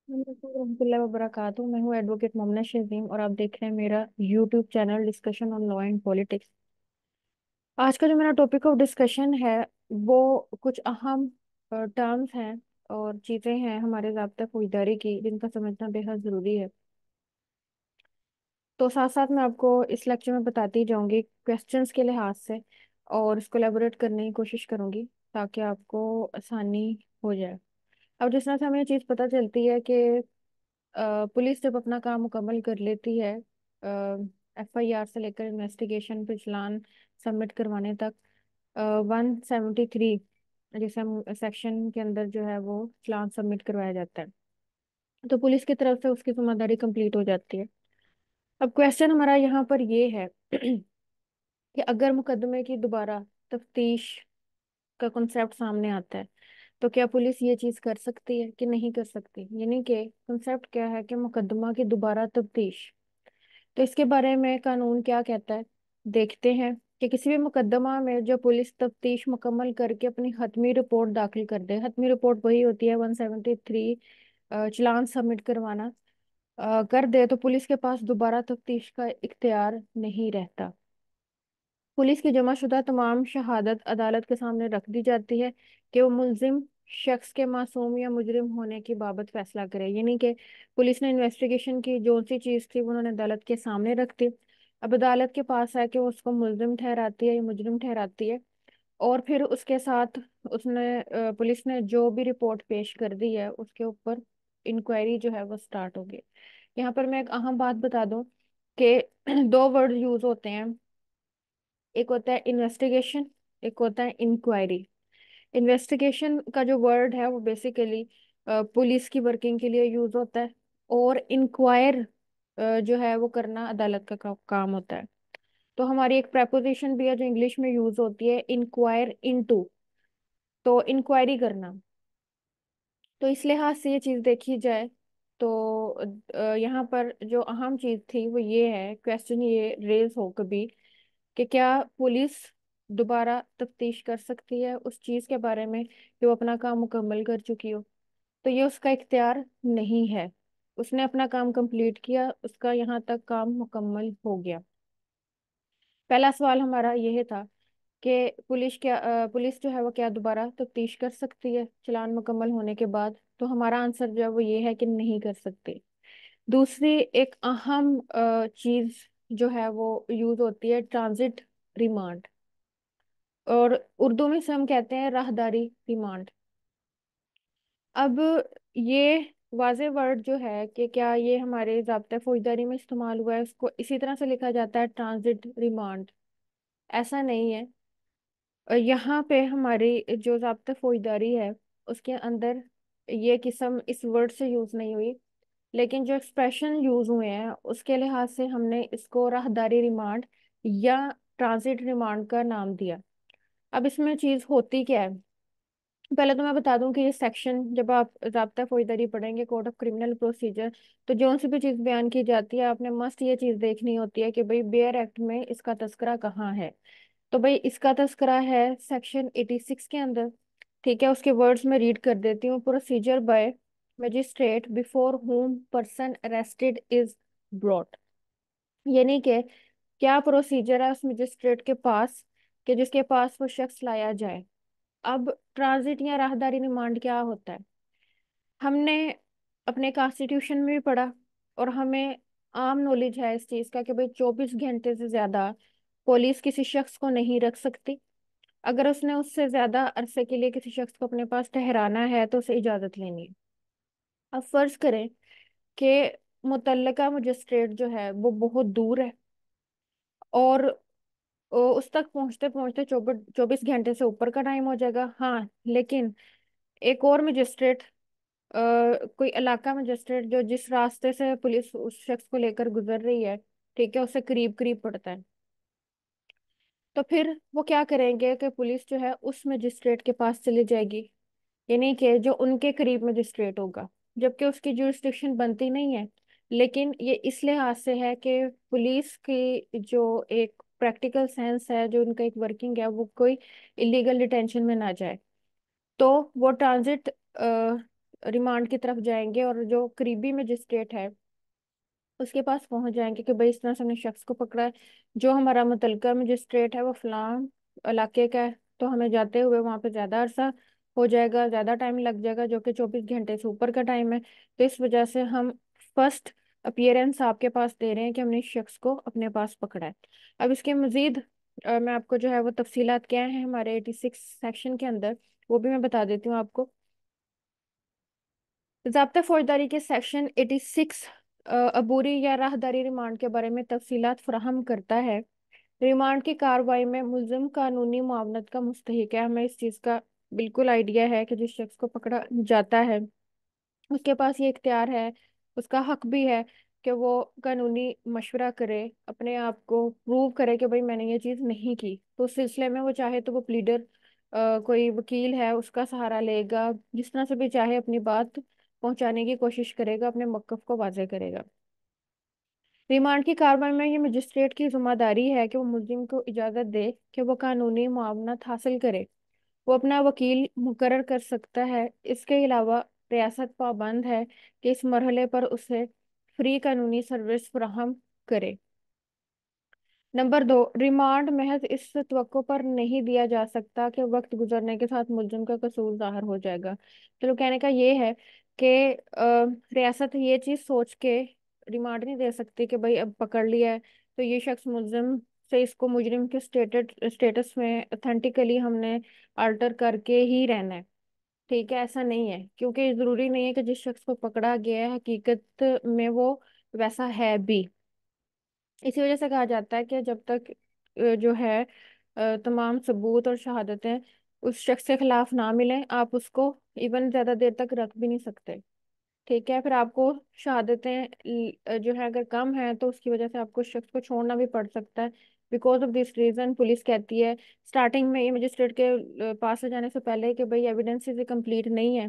रहमतुल्लाहि व बरकातहू। मैं हूँ एडवोकेट मोमना शजीम और आप देख रहे हैं मेरा YouTube channel discussion on law and politics. आज का जो मेरा टॉपिक ऑफ डिस्कशन है वो कुछ अहम टर्म्स हैं और चीज़ें हैं हमारे ज़ाब्ता फौजदारी की जिनका समझना बेहद ज़रूरी है। तो साथ साथ मैं आपको इस लेक्चर में बताती जाऊंगी क्वेश्चंस के लिहाज से और इसको एलेबोरेट करने की कोशिश करूंगी ताकि आपको आसानी हो जाए। अब जिस तरह से हमें ये चीज़ पता चलती है कि पुलिस जब अपना काम मुकम्मल कर लेती है, एफआईआर से लेकर इन्वेस्टिगेशन पे चालान सबमिट करवाने तक 173 जैसे हम सेक्शन के अंदर जो है वो चालान सबमिट करवाया जाता है, तो पुलिस की तरफ से उसकी जिम्मेदारी कंप्लीट हो जाती है। अब क्वेश्चन हमारा यहाँ पर ये है कि अगर मुकदमे की दोबारा तफ्तीश का कॉन्सेप्ट सामने आता है तो क्या पुलिस ये चीज कर सकती है कि नहीं कर सकती, यानी कि कॉन्सेप्ट क्या है कि मुकदमा की दोबारा तफ्तीश। तो इसके बारे में कानून क्या कहता है, देखते हैं कि किसी भी मुकदमा में जो पुलिस तफ्तीश मुकम्मल करके अपनी हतमी रिपोर्ट दाखिल कर दे, हतमी रिपोर्ट वही होती है 173 चालान सबमिट करवाना, कर दे तो पुलिस के पास दोबारा तफ्तीश का इख्तियार नहीं रहता। पुलिस की जमाशुदा तमाम शहादत अदालत के सामने रख दी जाती है कि वो मुलजिम शख्स के मासूम या मुजरिम होने की बाबत फैसला करे, यानी कि पुलिस ने इन्वेस्टिगेशन की जो सी चीज़ थी वो उन्होंने अदालत के सामने रख दी। अब अदालत के पास है कि वो उसको मुलजिम ठहराती है या मुजरिम ठहराती है, और फिर उसके साथ उसने पुलिस ने जो भी रिपोर्ट पेश कर दी है उसके ऊपर इंक्वायरी जो है वो स्टार्ट होगी। यहाँ पर मैं एक अहम बात बता दूं कि दो वर्ड यूज होते हैं, एक होता है इन्वेस्टिगेशन, एक होता है इंक्वायरी। इन्वेस्टिगेशन का जो वर्ड है वो बेसिकली पुलिस की वर्किंग के लिए यूज होता है, और इंक्वायर जो है वो करना अदालत का काम होता है। तो हमारी एक प्रेपोजिशन भी है जो इंग्लिश में यूज होती है, इंक्वायर इनटू, तो इंक्वायरी करना। तो इस लिहाज से ये चीज देखी जाए तो यहाँ पर जो अहम चीज थी वो ये है, क्वेश्चन ये रेज हो कभी कि क्या पुलिस दोबारा तफ्तीश कर सकती है उस चीज के बारे में कि वो अपना काम मुकम्मल कर चुकी हो। तो ये उसका इख्तियार नहीं है, उसने अपना काम कंप्लीट किया, उसका यहाँ तक काम मुकम्मल हो गया। पहला सवाल हमारा यह था कि पुलिस जो है वो क्या दोबारा तफ्तीश कर सकती है चालान मुकम्मल होने के बाद, तो हमारा आंसर जो है वो ये है कि नहीं कर सकती। दूसरी एक अहम चीज जो है वो यूज होती है ट्रांजिट रिमांड, और उर्दू में से हम कहते हैं राहदारी रिमांड। अब ये वाजे वर्ड जो है कि क्या ये हमारे ज़ाब्ता फौजदारी में इस्तेमाल हुआ है, उसको इसी तरह से लिखा जाता है ट्रांजिट रिमांड, ऐसा नहीं है। यहाँ पे हमारी जो ज़ाब्ता फौजदारी है उसके अंदर ये किस्म इस वर्ड से यूज़ नहीं हुई, लेकिन जो एक्सप्रेशन यूज़ हुए हैं उसके लिहाज से हमने इसको राहदारी रिमांड या ट्रांजिट रिमांड का नाम दिया। अब इसमें चीज़ होती क्या है, पहले तो मैं बता दूं कि ये सेक्शन जब आप ज़ाब्ता फौजदारी पढ़ेंगे कोड ऑफ क्रिमिनल प्रोसीजर, तो जो सी भी चीज़ बयान की जाती है आपने मस्ट ये चीज़ देखनी होती है कि भाई बेयर एक्ट में इसका तस्करा कहाँ है। तो भाई इसका तस्करा है सेक्शन 86 के अंदर। ठीक है, उसके वर्ड्स में रीड कर देती हूँ, procedure bye magistrate before home person arrested is brought, यानी कि क्या प्रोसीजर है उस मजिस्ट्रेट के पास कि जिसके पास वो शख्स लाया जाए। अब ट्रांजिट या राहदारी रिमांड क्या होता है, हमने अपने कॉन्स्टिट्यूशन में भी पढ़ा और हमें आम नॉलेज है इस चीज़ का कि भाई 24 घंटे से ज़्यादा पुलिस किसी शख्स को नहीं रख सकती। अगर उसने उससे ज़्यादा अरसे के लिए किसी शख्स को अपने पास ठहराना है तो उसे इजाज़त लेनी है। अब फर्ज करें कि मुतल्लका मजिस्ट्रेट जो है वो बहुत दूर है और उस तक पहुंचते पहुंचते 24 घंटे से ऊपर का टाइम हो जाएगा। हाँ, लेकिन एक और मजिस्ट्रेट, कोई इलाका मजिस्ट्रेट जो जिस रास्ते से पुलिस उस शख्स को लेकर गुजर रही है, ठीक है, उससे करीब करीब पड़ता है, तो फिर वो क्या करेंगे कि पुलिस जो है उस मजिस्ट्रेट के पास चली जाएगी, यानी कि जो उनके करीब मजिस्ट्रेट होगा, जबकि उसकी जुरिस्डिक्शन बनती नहीं है। लेकिन ये इस लिहाज से है कि पुलिस की जो एक प्रैक्टिकल सेंस है, जो उनका एक वर्किंग है, वो कोई इलीगल डिटेंशन में ना जाए। तो वो ट्रांजिट रिमांड की तरफ जाएंगे और जो करीबी मजिस्ट्रेट है उसके पास पहुंच जाएंगे कि भाई इस तरह से हमने शख्स को पकड़ा है। जो हमारा मुतलका मजिस्ट्रेट है वो फलां इलाके का है, तो हमें जाते हुए वहां पे ज्यादा अरसा हो जाएगा, ज्यादा टाइम लग जाएगा, जो कि 24 घंटे से ऊपर का टाइम है। तो इस वजह से हम फर्स्ट अपीयरेंस आपके पास दे रहे हैं कि हमने इस शख्स को अपने पास पकड़ा है। अब इसके मजीद मैं आपको जो है वो तफसीलात क्या है हमारे 86 सेक्शन के अंदर, वो भी मैं बता देती हूँ आपको। ज़ाब्ता फौजदारी के सेक्शन 86 अबूरी या राहदारी रिमांड के बारे में तफसीलात फराहम करता है। रिमांड की कार्रवाई में मुल्जिम कानूनी मुआवनत का मुस्तहिक है। हमें इस चीज़ का बिल्कुल आइडिया है कि जिस शख्स को पकड़ा जाता है उसके पास ये इख्तियार है, उसका हक भी है कि वो कानूनी मशवरा करे, अपने आप को प्रूव करे कि भाई मैंने ये चीज़ नहीं की। तो उस सिलसिले में वो चाहे तो वो प्लीडर कोई वकील है उसका सहारा लेगा, जिस तरह से भी चाहे अपनी बात पहुंचाने की कोशिश करेगा, अपने मौक़िफ़ को वाज़ेह करेगा। रिमांड की कार्रवाई में ये मजिस्ट्रेट की जिम्मेदारी है कि वो मुलजिम को इजाज़त दे कि वो कानूनी मुआवनत हासिल करे। वो अपना वकील मुकर्रर कर सकता है। इसके अलावा रियासत पाबंद है कि इस मरहले पर उसे फ्री कानूनी सर्विस फराहम करे। नंबर 2, रिमांड महज इस तवक्को पर नहीं दिया जा सकता कि वक्त गुजरने के साथ मुलजिम का कसूर जाहिर हो जाएगा। चलो कहने का ये है कि रियासत ये चीज़ सोच के रिमांड नहीं दे सकती कि भाई अब पकड़ लिया है तो ये शख्स मुलजिम से इसको मुजरिम के स्टेटस में ऑथेंटिकली हमने अल्टर करके ही रहना है। ठीक है, ऐसा नहीं है, क्योंकि ज़रूरी नहीं है कि जिस शख्स को पकड़ा गया है हकीकत में वो वैसा है भी। इसी वजह से कहा जाता है कि जब तक जो है तमाम सबूत और शहादतें उस शख्स के खिलाफ ना मिलें आप उसको इवन ज्यादा देर तक रख भी नहीं सकते। ठीक है, फिर आपको शहादतें जो है अगर कम है तो उसकी वजह से आपको उस शख्स को छोड़ना भी पड़ सकता है। Because of this reason police कहती है स्टार्टिंग में ये मजिस्ट्रेट के पास से जाने से पहले कि भाई एविडेंस कंप्लीट नहीं है।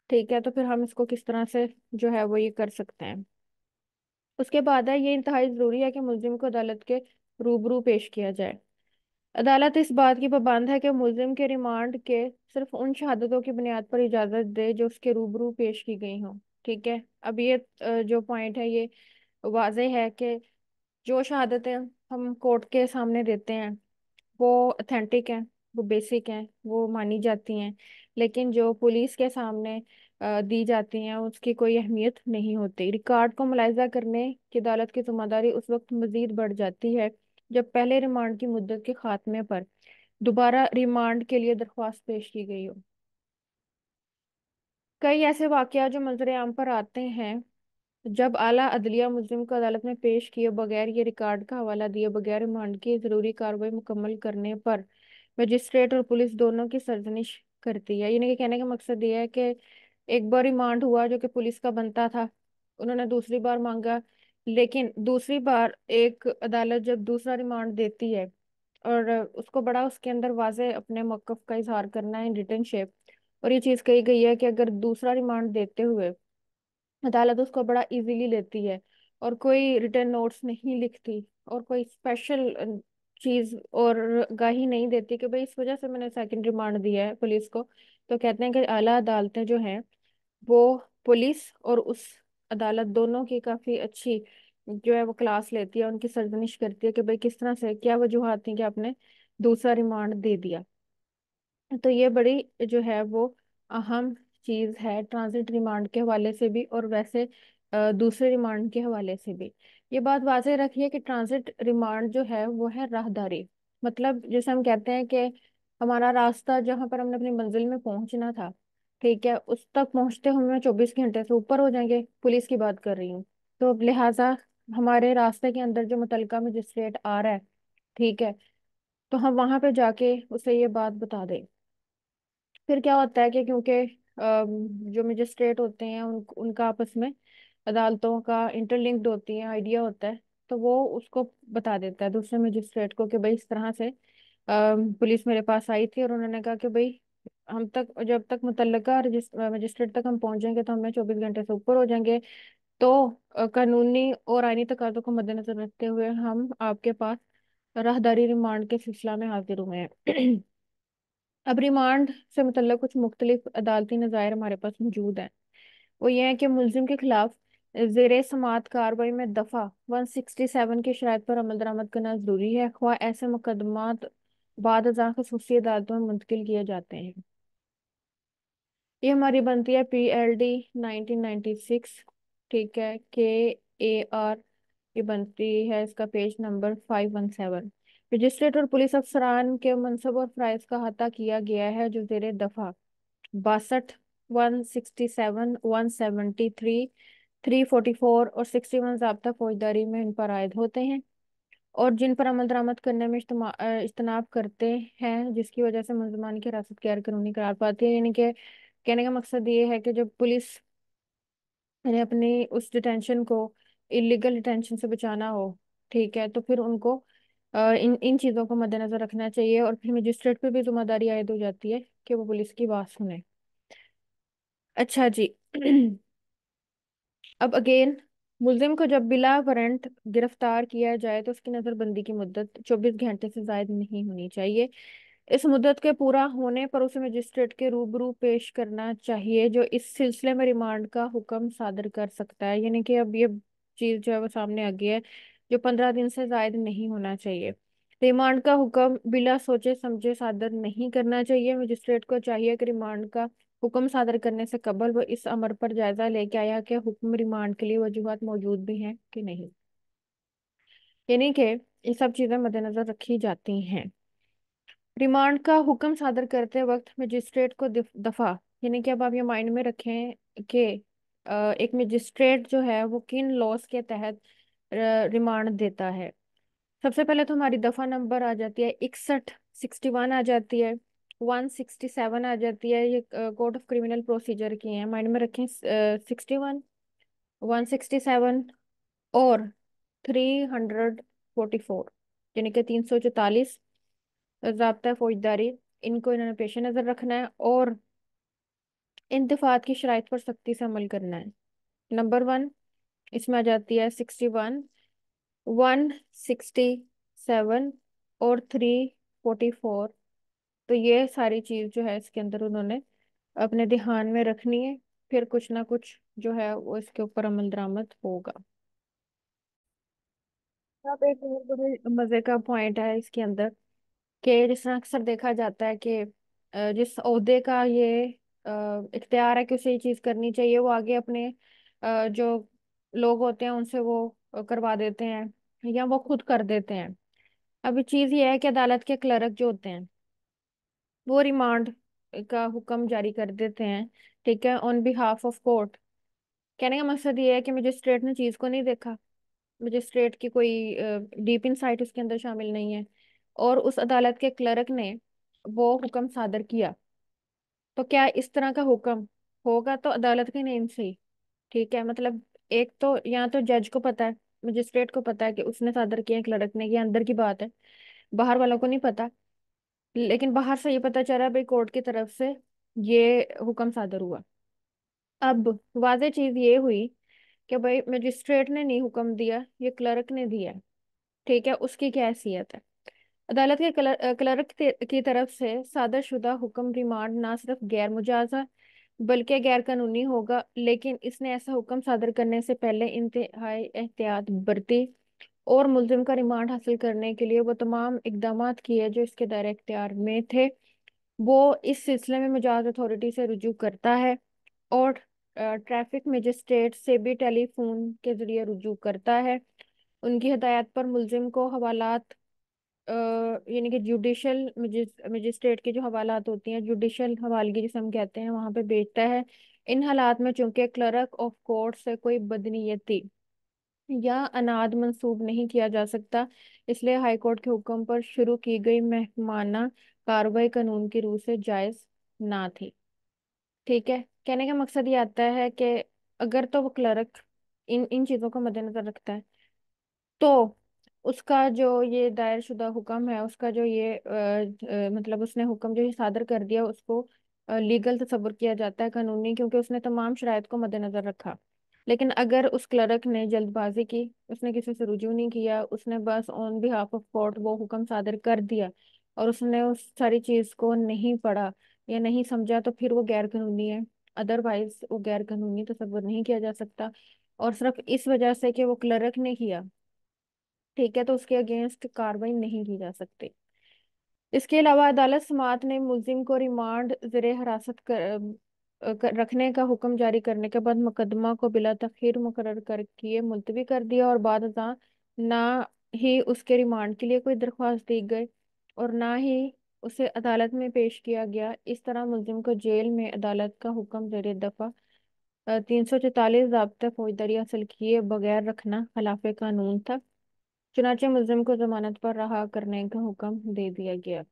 ठीक है, तो फिर हम इसको किस तरह से जो है वो ये कर सकते हैं। उसके बाद है ये इंतहाई जरूरी है कि मुलजिम को अदालत के रूबरू पेश किया जाए। अदालत इस बात की पाबंद है कि मुलजिम के रिमांड के सिर्फ उन शहादतों की बुनियाद पर इजाजत दे जो उसके रूबरू पेश की गई हों। ठीक है, अब ये जो पॉइंट है ये वाजह है कि जो शहादतें हम कोर्ट के सामने देते हैं वो ऑथेंटिक हैं, वो बेसिक हैं, वो मानी जाती हैं। लेकिन जो पुलिस के सामने दी जाती हैं उसकी कोई अहमियत नहीं होती। रिकॉर्ड को मुलायजा करने की अदालत की जिम्मेदारी उस वक्त मजीद बढ़ जाती है जब पहले रिमांड की मुद्दत के खात्मे पर दोबारा रिमांड के लिए दरख्वास्त पेश की गई हो। कई ऐसे वाकया जो मंजर आम पर आते हैं जब आला अदलिया मुल्जिम को अदालत में पेश किए बगैर ये रिकॉर्ड का हवाला दिए बगैर रिमांड की जरूरी कार्रवाई मुकम्मल करने पर मजिस्ट्रेट और पुलिस दोनों की सरजनिश करती है। यानी कि कहने का मकसद ये है कि एक बार रिमांड हुआ जो कि पुलिस का बनता था, उन्होंने दूसरी बार मांगा, लेकिन दूसरी बार एक अदालत जब दूसरा रिमांड देती है और उसको बड़ा उसके अंदर वाजे अपने मौक़िफ़ का इजहार करना है इन रिटन शेप, और ये चीज़ कही गई है कि अगर दूसरा रिमांड देते हुए अदालत उसको बड़ा इजीली लेती है और कोई रिटर्न नोट्स नहीं लिखती और कोई स्पेशल चीज और गाही नहीं देती कि भाई इस वजह से मैंने सेकंड रिमांड दिया है पुलिस को, तो कहते हैं कि आला अदालतें जो हैं वो पुलिस और उस अदालत दोनों की काफी अच्छी जो है वो क्लास लेती है, उनकी सरजनिश करती है कि भाई किस तरह से क्या वजूहत थी कि आपने दूसरा रिमांड दे दिया। तो ये बड़ी जो है वो अहम चीज है ट्रांजिट रिमांड के हवाले से भी और वैसे दूसरे रिमांड के हवाले से भी। ये बात वाज़ेह रखिए कि ट्रांजिट रिमांड जो है वो है राहदारी। मतलब जैसे हम कहते हैं कि हमारा रास्ता जहाँ पर हमने अपनी मंजिल में पहुंचना था, ठीक है, उस तक पहुंचते हमें 24 घंटे से ऊपर हो जाएंगे, पुलिस की बात कर रही हूँ। तो अब लिहाजा हमारे रास्ते के अंदर जो मुतलका मजिस्ट्रेट आ रहा है, ठीक है, तो हम वहां पे जाके उसे ये बात बता दें। फिर क्या होता है कि क्योंकि जो मजिस्ट्रेट होते हैं उनका आपस में अदालतों का इंटरलिंक्ड होती है, आइडिया होता है, तो वो उसको बता देता है दूसरे मजिस्ट्रेट को कि भाई इस तरह से पुलिस मेरे पास आई थी और उन्होंने कहा कि भाई हम तक जब तक मुतल्लका मजिस्ट्रेट तक हम पहुंचेंगे तो हमें 24 घंटे से ऊपर हो जाएंगे। तो कानूनी और आईनी तकाज़ों को मद्देनजर रखते हुए हम आपके पास राहदारी रिमांड के सिलसिला में हाजिर हुए हैं। अब रिमांड से मतलब कुछ मुख्तलिफ अदालती नज़ायर हमारे पास मौजूद हैं। वो ये है कि मुलजिम के खिलाफ जेर समात कार्रवाई में दफा 167 की शराइत पर अमल दरामद करना जरूरी है, ख्वाह ऐसे मुकदमात बाद अज़ां खसूसी अदालतों में मुंतकिल किए जाते हैं। ये हमारी बनती है PLD 1996। ठीक है, KAR। ये बनती है, इसका पेज नंबर 517। मजिस्ट्रेट और पुलिस अफसरान के मनसब और फ़राइज़ का अहाता किया गया है जो जेर दफा 62, 167, 173, 344 और 61 ज़ाब्ता फौजदारी में इन पर आयद होते हैं, और जिन पर अमल दरामद करने में इज्तनाब करते हैं, जिसकी वजह से मुलजमान की हिरासत गैर कानूनी करार पाती है। यानी कि कहने का मकसद ये है कि जब पुलिस ने अपनी उस डिटेंशन को इलीगल डिटेंशन से बचाना हो, ठीक है, तो फिर उनको इन इन चीज़ों को मद्देनजर रखना चाहिए, और फिर मजिस्ट्रेट पे भी जिम्मेदारी आयद हो जाती है कि वो पुलिस की बात सुने। अच्छा जी। अब अगेन, मुलजिम को जब बिला वारंट गिरफ्तार किया जाए तो उसकी नजरबंदी की मुद्दत 24 घंटे से जायद नहीं होनी चाहिए। इस मुद्दत के पूरा होने पर उसे मजिस्ट्रेट के रूबरू पेश करना चाहिए, जो इस सिलसिले में रिमांड का हुक्म सादर कर सकता है। यानी कि अब ये चीज जो है वो सामने आ गई है, जो 15 दिन से जायद नहीं होना चाहिए। रिमांड का हुक्म बिला सोचे समझे सादर नहीं करना चाहिए। मजिस्ट्रेट को चाहिए कि रिमांड का हुक्म सादर करने से कबल वो इस अमर पर जायजा लेके आया कि हुक्म रिमांड के लिए वजूहात मौजूद भी हैं कि नहीं। यानी कि ये सब चीजें मद्देनजर रखी जाती हैं। रिमांड का हुक्म सादर करते वक्त मजिस्ट्रेट को दफा, यानी कि अब आप ये माइंड में रखें कि एक मजिस्ट्रेट जो है वो किन लॉस के तहत रिमांड देता है। सबसे पहले तो हमारी दफा नंबर आ जाती है 61, 61 आ जाती है, 167 आ जाती है। ये कोड ऑफ क्रिमिनल प्रोसीजर की है, माइंड में रखें। 61, 167 और 344, यानी कि 344 ज़ाब्ता फौजदारी, इनको इन्होंने पेश नज़र रखना है, और इंतफात की शराइत पर सख्ती से अमल करना है। नंबर 1 इसमें आ जाती है 61, 167 और 344। तो ये सारी चीज़ जो है इसके अंदर उन्होंने अपने ध्यान में रखनी है, फिर कुछ ना कुछ जो है वो इसके ऊपर अमल दरामद होगा। अब एक और बड़े मजे का पॉइंट है इसके अंदर, कि जिस तरह अक्सर देखा जाता है कि जिस ओहदे का ये इख्तियार है कि उसे ये चीज़ करनी चाहिए, वो आगे अपने जो लोग होते हैं उनसे वो करवा देते हैं, या वो खुद कर देते हैं। अभी चीज़ ये है कि अदालत के क्लर्क जो होते हैं वो रिमांड का हुक्म जारी कर देते हैं, ठीक है, ऑन बिहाफ ऑफ कोर्ट। कहने का मकसद ये है कि मजिस्ट्रेट ने चीज़ को नहीं देखा, मजिस्ट्रेट की कोई डीप इनसाइट उसके अंदर शामिल नहीं है, और उस अदालत के क्लर्क ने वो हुक्म सादर किया। तो क्या इस तरह का हुक्म होगा तो अदालत के नेम से ही, ठीक है, मतलब एक तो यहाँ तो जज को पता है, मजिस्ट्रेट को पता है कि उसने सादर किया है, क्लर्क ने, ये अंदर की बात है, बाहर वालों को नहीं पता। लेकिन बाहर से ये पता चला भाई कोर्ट की तरफ से ये हुक्म सादर हुआ। अब वाजह चीज ये हुई कि भाई मजिस्ट्रेट ने नहीं हुक्म दिया, ये क्लर्क ने दिया है, ठीक है, उसकी क्या हैसियत है। अदालत के क्लर्क की तरफ से सादर शुदा हुक्म रिमांड ना सिर्फ गैर मुजाजा बल्कि गैर कानूनी होगा, लेकिन इसने ऐसा हुक्म सादर करने से पहले इंतहाई एहतियात बरती, और मुलजिम का रिमांड हासिल करने के लिए वो तमाम इकदाम किए जो इसके दायरे इख्तियार में थे। वो इस सिलसिले में मुजाज अथॉरिटी से रुजू करता है, और ट्रैफिक मजिस्ट्रेट से भी टेलीफोन के जरिए रुजू करता है। उनकी हदायत पर मुलजिम को हवालात, यानी कि जुडिशल मजिस्ट्रेट की जो हवालात होती हैं, जुडिशल हवालगी जिसे हम कहते हैं, वहां पे भेजता है। इन हालात में चूंकि क्लर्क ऑफ कोर्ट से कोई बदनीयती या अनाद मंसूब नहीं किया जा सकता, इसलिए हाई कोर्ट के हुक्म पर शुरू की गई महकमाना कार्रवाई कानून की रूह से जायज ना थी। ठीक है, कहने का मकसद ये आता है कि अगर तो वो क्लर्क इन इन चीज़ों को मद्देनजर रखता है, तो उसका जो ये दायर शुदा हुक्म है, उसका जो ये मतलब उसने हुक्म जो ये सादर कर दिया, उसको लीगल तस्वर किया जाता है, कानूनी, क्योंकि उसने तमाम शराइत को मद्देनजर रखा। लेकिन अगर उस क्लर्क ने जल्दबाजी की, उसने किसी से रुजू नहीं किया, उसने बस ऑन बिहाफ ऑफ कोर्ट वो हुक्म सादर कर दिया, और उसने उस सारी चीज़ को नहीं पढ़ा या नहीं समझा, तो फिर वो गैर कानूनी है, अदरवाइज वो गैर कानूनी तस्वुर नहीं किया जा सकता। और सिर्फ इस वजह से कि वो क्लर्क ने किया, ठीक है, तो उसके अगेंस्ट कार्रवाई नहीं की जा सकती। इसके अलावा अदालत समात ने मुलजिम को रिमांड ज़ेरे हिरासत रखने का हुक्म जारी करने के बाद मुकदमा को बिला तखीर मुकर्रर कर किए मुलतवी कर दिया, और बाद अज़ां ना ही उसके रिमांड के लिए कोई दरख्वास्त दी गई और ना ही उसे अदालत में पेश किया गया। इस तरह मुलजिम को जेल में अदालत का हुक्म ज़ेरे दफ़ा 344 ज़ाब्ता फौजदारी हासिल किए बगैर रखना खिलाफ कानून था। चुनाचे मुलजिम को जमानत पर रहा करने का हुक्म दे दिया गया।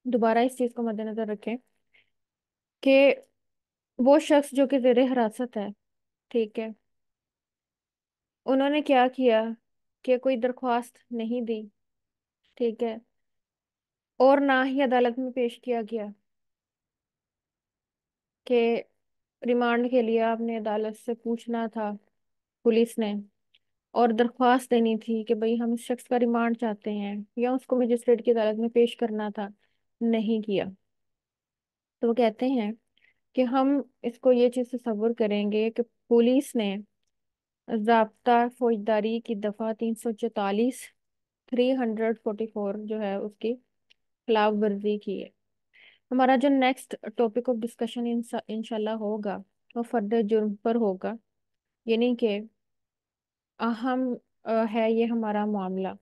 दोबारा इस चीज को मद्देनजर रखें कि वो शख्स जो कि जेर हिरासत है, ठीक है, उन्होंने क्या किया कि कोई दरख्वास्त नहीं दी, ठीक है, और ना ही अदालत में पेश किया गया कि रिमांड के लिए आपने अदालत से पूछना था, पुलिस ने, और दरख्वास्त देनी थी कि भाई हम इस शख्स का रिमांड चाहते हैं, या उसको मजिस्ट्रेट की अदालत में पेश करना था, नहीं किया। तो वो कहते हैं कि हम इसको ये चीज़ तस्वुर करेंगे कि पुलिस ने ज़ाब्ता फौजदारी की दफ़ा 344 344 जो है उसकी खिलाफ वर्जी की है। हमारा जो नेक्स्ट टॉपिक ऑफ डिस्कशन इंशाल्लाह होगा वो फर्दर जुर्म पर होगा, यानी कि अहम है ये हमारा मामला,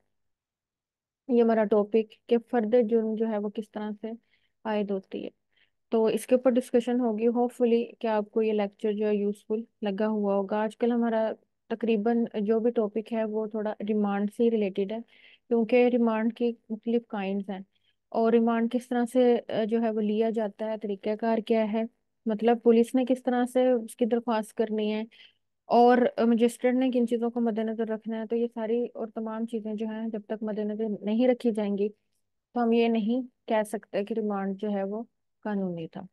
ये हमारा टॉपिक कि फर्दर जुर्म जो है वो किस तरह से आयद होती है। तो इसके ऊपर डिस्कशन होगी। होपफुली कि आपको ये लेक्चर जो है यूजफुल लगा हुआ होगा। आजकल हमारा तकरीबन जो भी टॉपिक है वो थोड़ा रिमांड से रिलेटेड है, क्योंकि रिमांड की मुख्तलिफ काइंड्स हैं, और रिमांड किस तरह से जो है वो लिया जाता है, तरीक़ाकार क्या है, मतलब पुलिस ने किस तरह से उसकी दरख्वास्त करनी है, और मजिस्ट्रेट ने किन चीज़ों को मद्देनजर रखना है। तो ये सारी और तमाम चीज़ें जो हैं जब तक मद्देनजर नहीं रखी जाएंगी तो हम ये नहीं कह सकते कि रिमांड जो है वो कानूनी था।